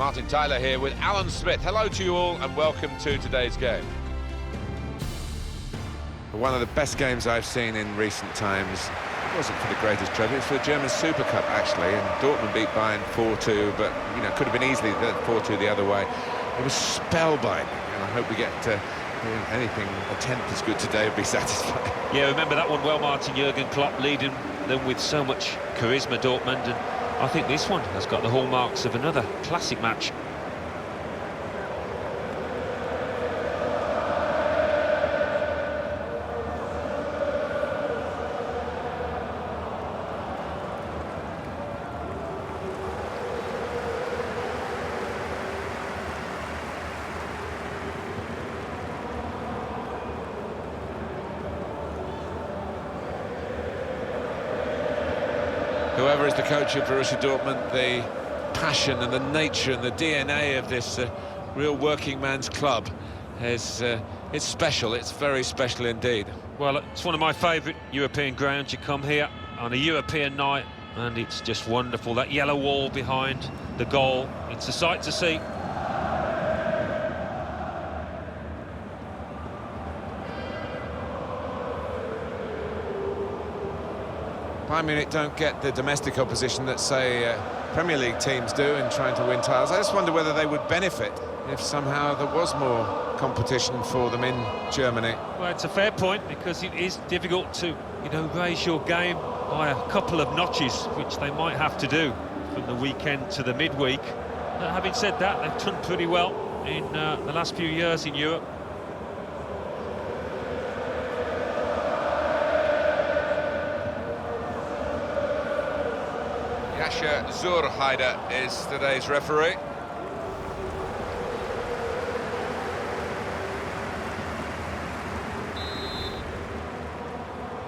Martin Tyler here with Alan Smith. Hello to you all and welcome to today's game. One of the best games I've seen in recent times. It wasn't for the greatest trophy, it's for the German Super Cup actually, and Dortmund beat Bayern 4-2, but you know, could have been easily 4-2 the other way. It was spellbinding, and I hope we get anything a tenth as good today would be satisfying. Yeah, remember that one well, Martin. Jurgen Klopp leading them with so much charisma, Dortmund, and I think this one has got the hallmarks of another classic match. Whoever is the coach of Borussia Dortmund, the passion and the nature and the DNA of this real working man's club is it's special. It's very special indeed. Well, it's one of my favourite European grounds. You come here on a European night and it's just wonderful. That yellow wall behind the goal, it's a sight to see. Bayern Munich don't get the domestic opposition that, say, Premier League teams do in trying to win titles. I just wonder whether they would benefit if somehow there was more competition for them in Germany. Well, it's a fair point, because it is difficult to, raise your game by a couple of notches, which they might have to do from the weekend to the midweek. Having said that, they've done pretty well in the last few years in Europe. Zurheider is today's referee.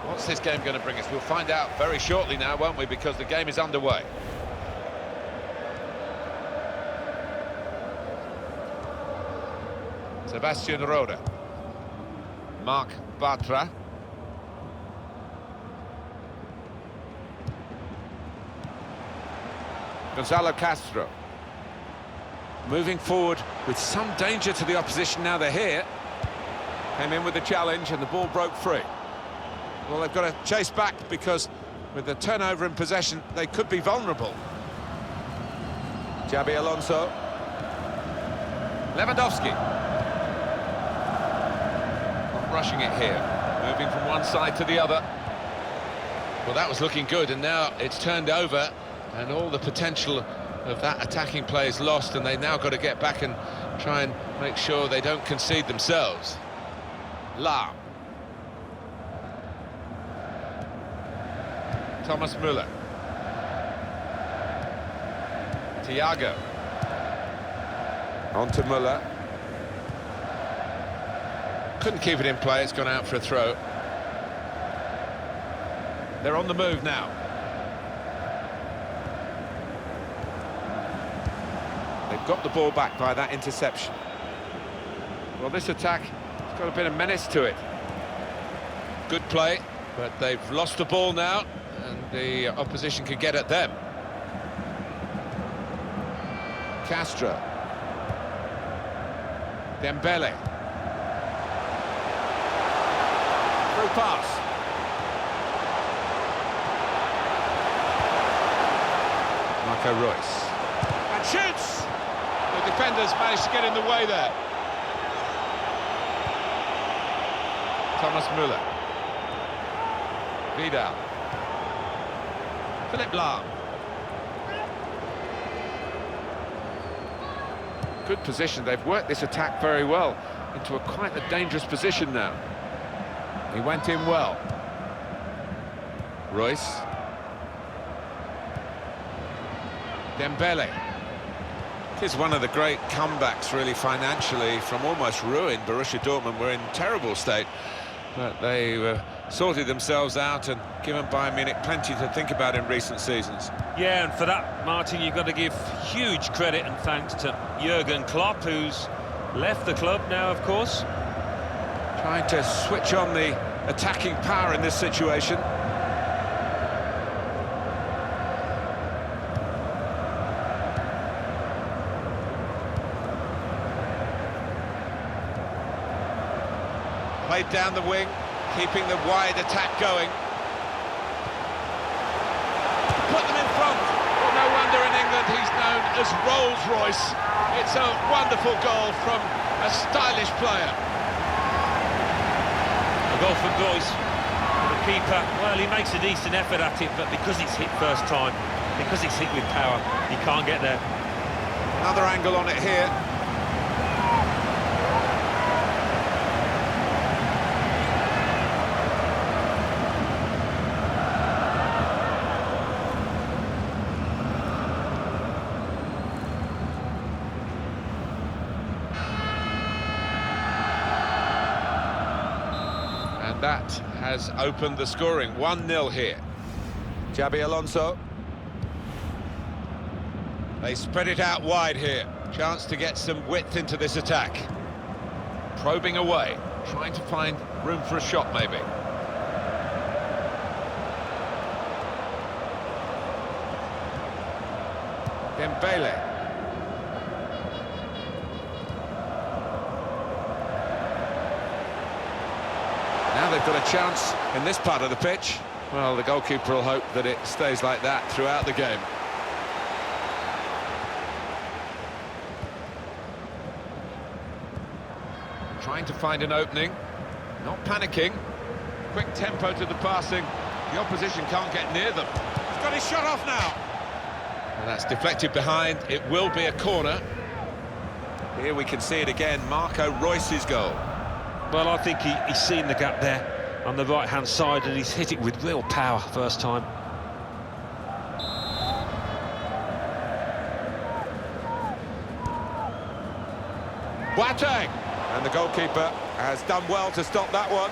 What's this game going to bring us? We'll find out very shortly now, won't we? Because the game is underway. Sebastian Rode. Marc Bartra. Gonzalo Castro. Moving forward with some danger to the opposition now they're here. Came in with the challenge and the ball broke free. Well, they've got to chase back, because with the turnover in possession, they could be vulnerable. Xabi Alonso. Lewandowski. Not rushing it here. Moving from one side to the other. Well, that was looking good, and now it's turned over. And all the potential of that attacking play is lost, and they've now got to get back and try and make sure they don't concede themselves. Lahm. Thomas Müller. Thiago. On to Müller. Couldn't keep it in play, it's gone out for a throw. They're on the move now. They've got the ball back by that interception. Well, this attack has got a bit of menace to it. Good play, but they've lost the ball now, and the opposition can get at them. Castro. Dembele. Through pass. Marco Reus. And shoots! The defenders managed to get in the way there. Thomas Müller. Vidal. Philipp Lahm. Good position. They've worked this attack very well into quite a dangerous position now. He went in well. Reus. Dembele. It is one of the great comebacks, really, financially, from almost ruin. Borussia Dortmund were in terrible state, but they sorted themselves out and given Bayern Munich plenty to think about in recent seasons. Yeah, and for that, Martin, you've got to give huge credit and thanks to Jurgen Klopp, who's left the club now, of course. Trying to switch on the attacking power in this situation. Played down the wing, keeping the wide attack going. Put them in front. Well, no wonder in England he's known as Rolls-Royce. It's a wonderful goal from a stylish player. A goal from Royce. The keeper, well, he makes a decent effort at it, but because it's hit first time, because it's hit with power, he can't get there. Another angle on it here. And that has opened the scoring. 1-0 here. Xabi Alonso. They spread it out wide here. Chance to get some width into this attack. Probing away, trying to find room for a shot maybe. Dembele. Now they've got a chance in this part of the pitch. Well, the goalkeeper will hope that it stays like that throughout the game. Trying to find an opening, not panicking. Quick tempo to the passing. The opposition can't get near them. He's got his shot off now. And that's deflected behind. It will be a corner. Here we can see it again, Marco Reus's goal. Well, I think he's seen the gap there on the right-hand side, and he's hit it with real power first time. Boateng! And the goalkeeper has done well to stop that one.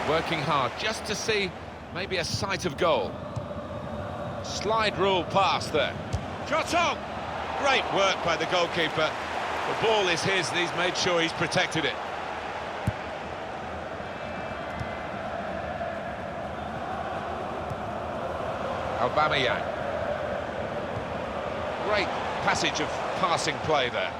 Working hard just to see maybe a sight of goal. Slide rule pass there. Shot on! Great work by the goalkeeper. The ball is his and he's made sure he's protected it. Aubameyang. Great passage of passing play there.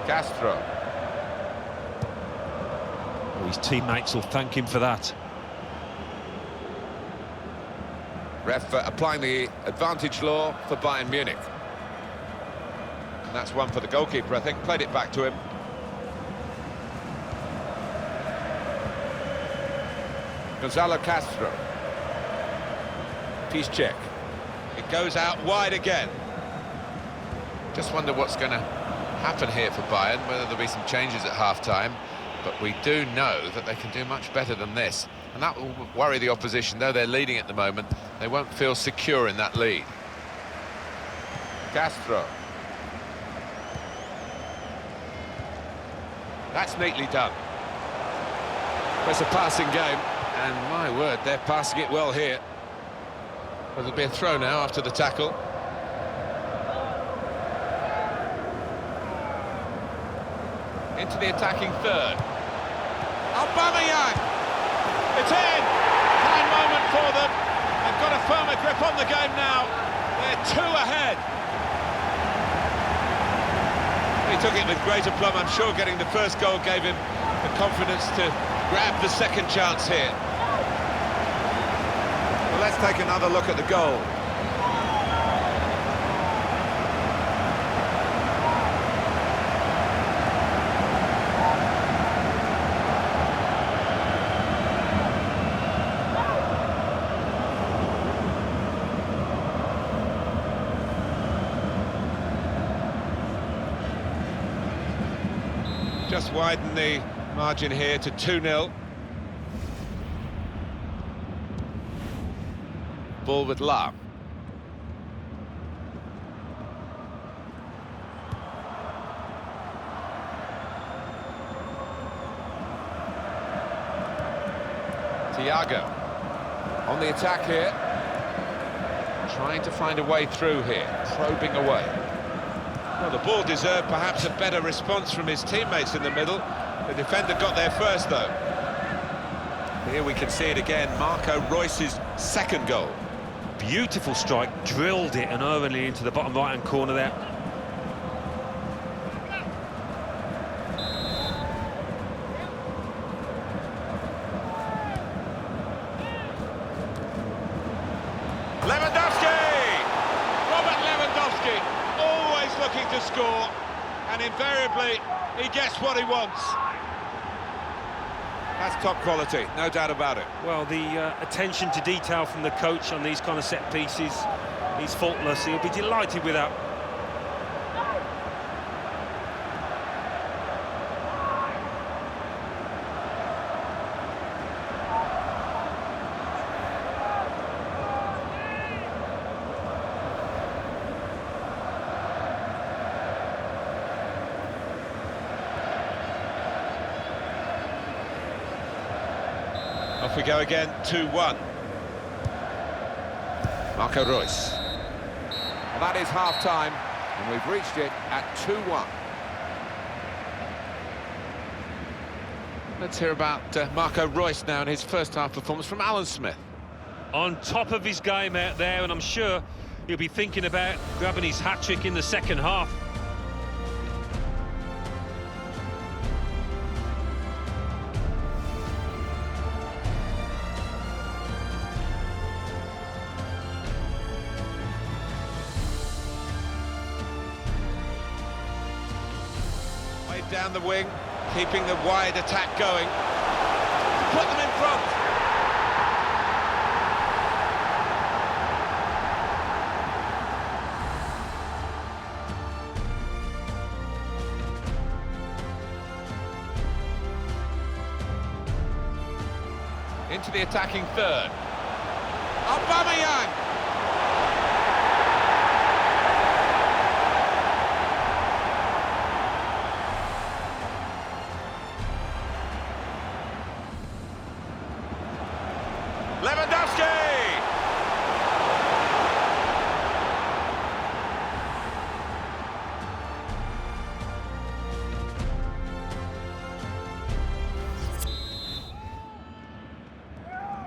Castro. Well, his teammates will thank him for that. Ref applying the advantage law for Bayern Munich. And that's one for the goalkeeper, I think. Played it back to him. Gonzalo Castro. Piszczek. It goes out wide again. Just wonder what's going to happen here for Bayern, whether there'll be some changes at half-time. But we do know that they can do much better than this. And that will worry the opposition. Though they're leading at the moment, they won't feel secure in that lead. Castro. That's neatly done. It's a passing game, and my word, they're passing it well here. Well, there'll be a throw now after the tackle. Into the attacking third. Aubameyang! It's in! Fine moment for them. They've got a firmer grip on the game now. They're 2 ahead. He took it with great aplomb. I'm sure getting the first goal gave him the confidence to grab the second chance here. Well, let's take another look at the goal. Just widen the margin here to 2-0. Ball with Lahm. Thiago on the attack here, trying to find a way through here, probing away. Well, the ball deserved perhaps a better response from his teammates in the middle. The defender got there first, though. Here we can see it again, Marco Reus's second goal. Beautiful strike, drilled it and early into the bottom right-hand corner there. to score, and invariably he gets what he wants. That's top quality, no doubt about it. Well, the attention to detail from the coach on these kind of set pieces, he's faultless. He'll be delighted with that. Off we go again, 2-1. Marco Reus. Well, that is half-time, and we've reached it at 2-1. Let's hear about Marco Reus now and his first half performance from Alan Smith. On top of his game out there, and I'm sure he'll be thinking about grabbing his hat-trick in the second half. Down the wing, keeping the wide attack going. Put them in front. Into the attacking third. Aubameyang!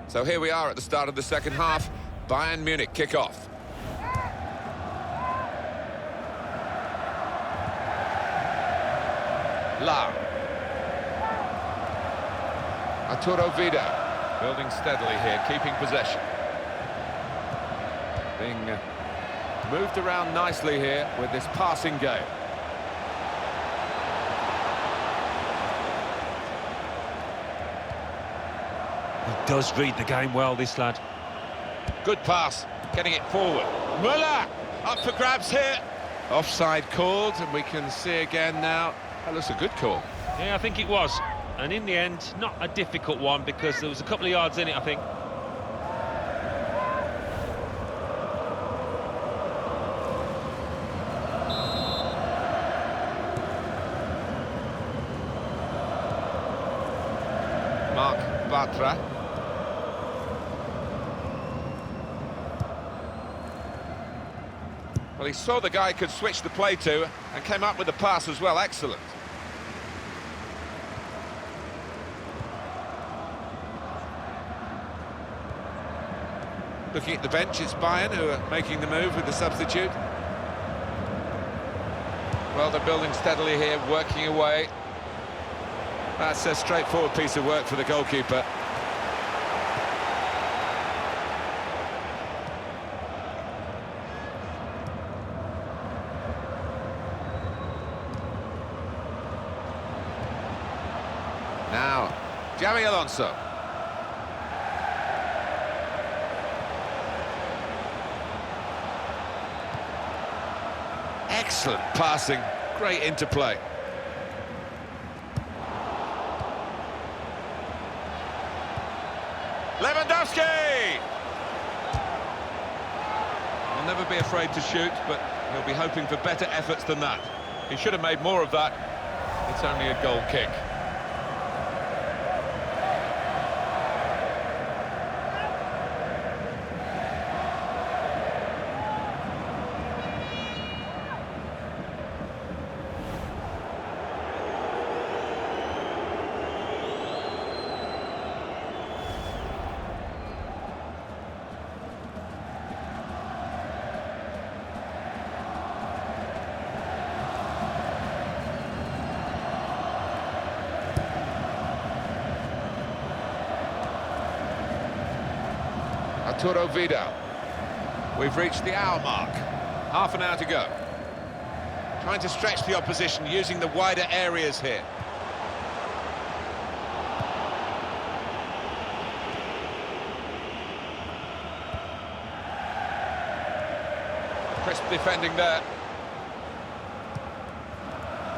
So here we are at the start of the second half. Bayern Munich kick off. Arturo Vidal. Building steadily here, keeping possession. Being moved around nicely here with this passing game. He does read the game well, this lad. Good pass, getting it forward. Müller, up for grabs here. Offside called, and we can see again now. That looks a good call. Yeah, I think it was. And in the end, not a difficult one, because there was a couple of yards in it, I think. Mark Bartra. Well, he saw the guy could switch the play to and came up with the pass as well. Excellent. Looking at the bench, it's Bayern who are making the move with the substitute. Well, they're building steadily here, working away. That's a straightforward piece of work for the goalkeeper. Now, Xabi Alonso. Excellent passing, great interplay. Lewandowski! He'll never be afraid to shoot, but he'll be hoping for better efforts than that. He should have made more of that. It's only a goal kick. Arturo Vidal. We've reached the hour mark. Half an hour to go. Trying to stretch the opposition using the wider areas here. Crisp defending there.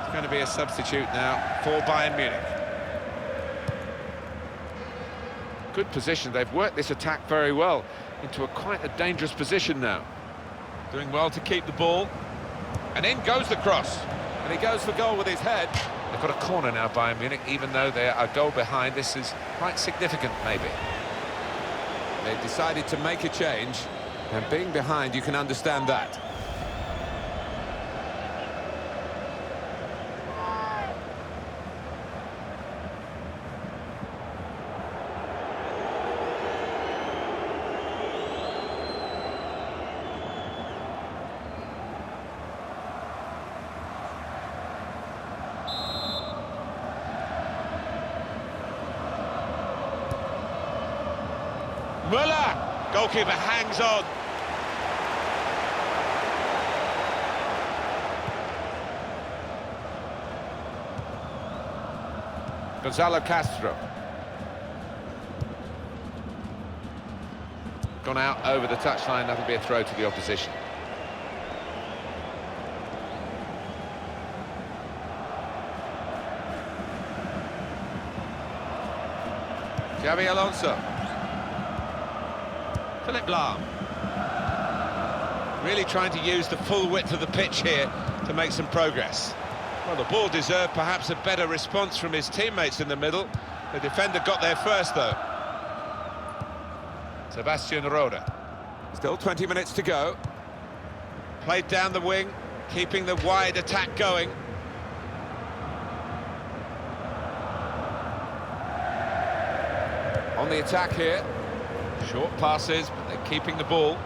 It's going to be a substitute now for Bayern Munich. Good position. They've worked this attack very well into quite a dangerous position now. Doing well to keep the ball. And in goes the cross. And he goes for goal with his head. They've got a corner now, Bayern Munich, even though they are a goal behind. This is quite significant, maybe. They decided to make a change, and being behind, you can understand that. Müller! Goalkeeper hangs on. Gonzalo Castro. Gone out over the touchline, that'll be a throw to the opposition. Xabi Alonso. Philipp Lahm. Really trying to use the full width of the pitch here to make some progress. Well, the ball deserved perhaps a better response from his teammates in the middle. The defender got there first, though. Sebastian Rode. Still 20 minutes to go. Played down the wing, keeping the wide attack going. On the attack here. Short passes, but they're keeping the ball.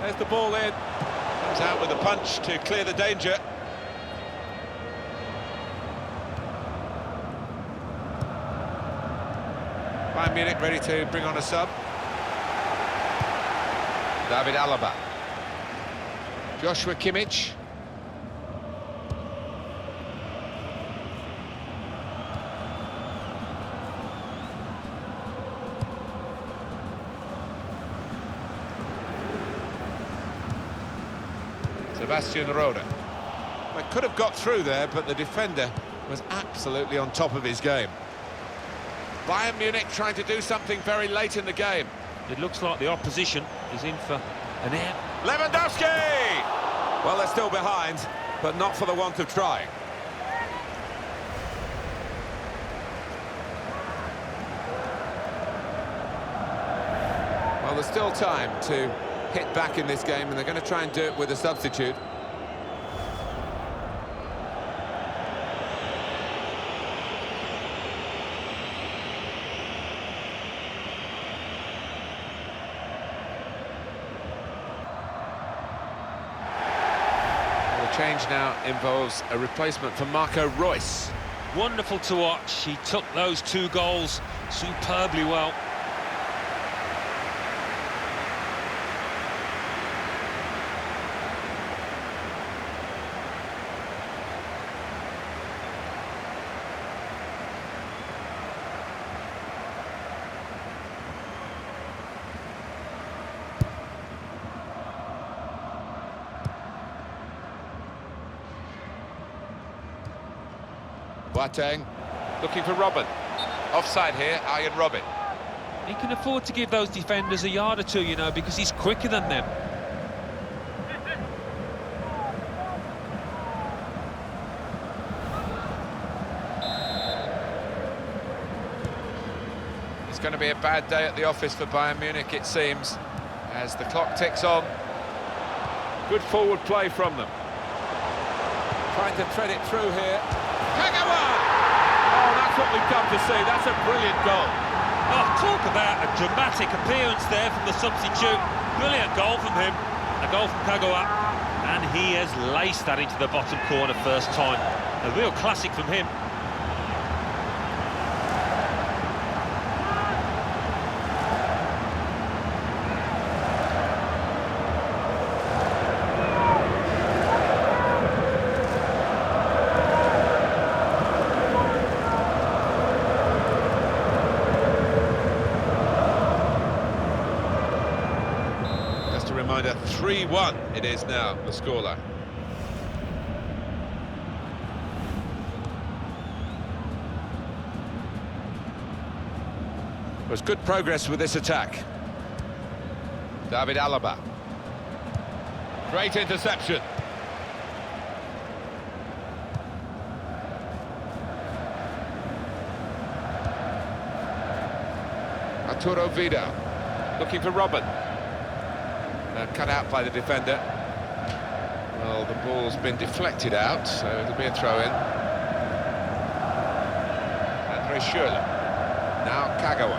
There's the ball in. Comes out with a punch to clear the danger. Bayern Munich ready to bring on a sub. David Alaba. Joshua Kimmich. Sebastian Rode. They could have got through there, but the defender was absolutely on top of his game. Bayern Munich trying to do something very late in the game. It looks like the opposition is in for an air. Lewandowski! Well, they're still behind, but not for the want of trying. Well, there's still time to hit back in this game, and they're going to try and do it with a substitute. The change now involves a replacement for Marco Reus. Wonderful to watch. He took those 2 goals superbly well. Boateng looking for Robin. Offside here, Arjen Robin. He can afford to give those defenders a yard or two, you know, because he's quicker than them. It's going to be a bad day at the office for Bayern Munich, it seems, as the clock ticks on. Good forward play from them. Trying to thread it through here. Kagawa! Oh, that's what we've come to see. That's a brilliant goal. Oh, talk about a dramatic appearance there from the substitute. Brilliant goal from him. A goal from Kagawa. And he has laced that into the bottom corner first time. A real classic from him. reminder, 3-1 it is now, the scoreline. There's good progress with this attack. David Alaba. Great interception. Arturo Vidal. Looking for Robin. Cut out by the defender. Well, the ball's been deflected out, so it'll be a throw-in. Andre Schürrle. Now Kagawa.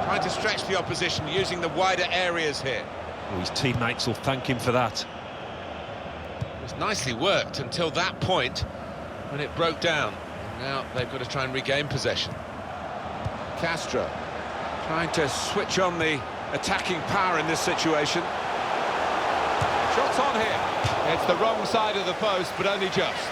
Trying to stretch the opposition, using the wider areas here. Oh, his teammates will thank him for that. It was nicely worked until that point when it broke down. Now they've got to try and regain possession. Castro trying to switch on the attacking power in this situation. Shots on here. It's the wrong side of the post, but only just.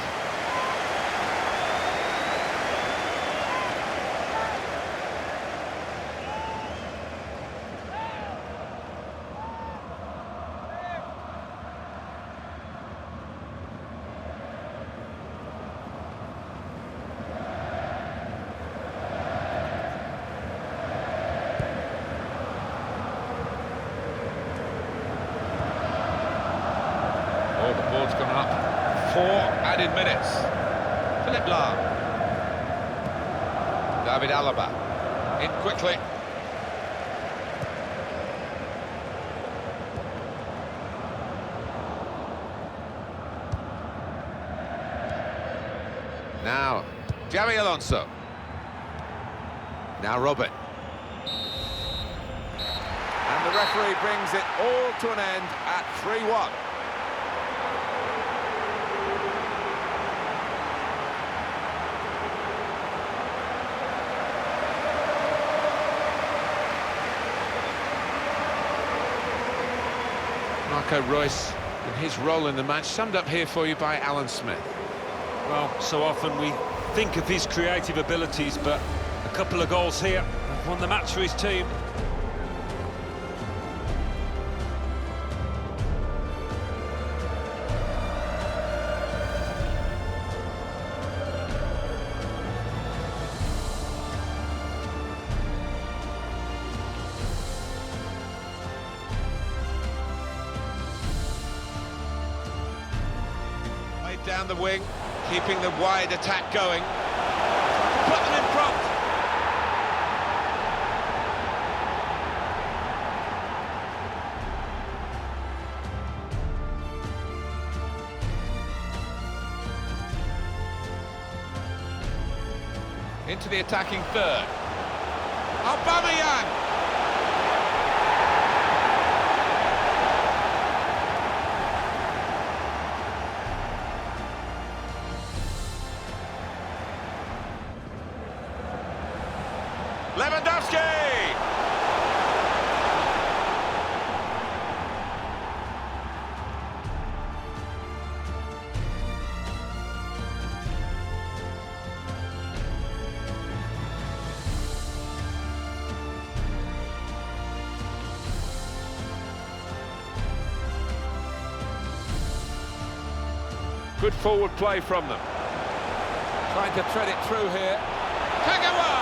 Oh, the board's gone up. 4 added minutes. Philipp Lahm. David Alaba. In quickly. Now, Xabi Alonso. Now Robin. And the referee brings it all to an end at 3-1. Marco Reus and his role in the match summed up here for you by Alan Smith. Well, so often we think of his creative abilities, but a couple of goals here have won the match for his team. Down the wing, keeping the wide attack going. Put them in front. Into the attacking third. Aubameyang. Lewandowski! Good forward play from them. Trying to thread it through here. Kagawa!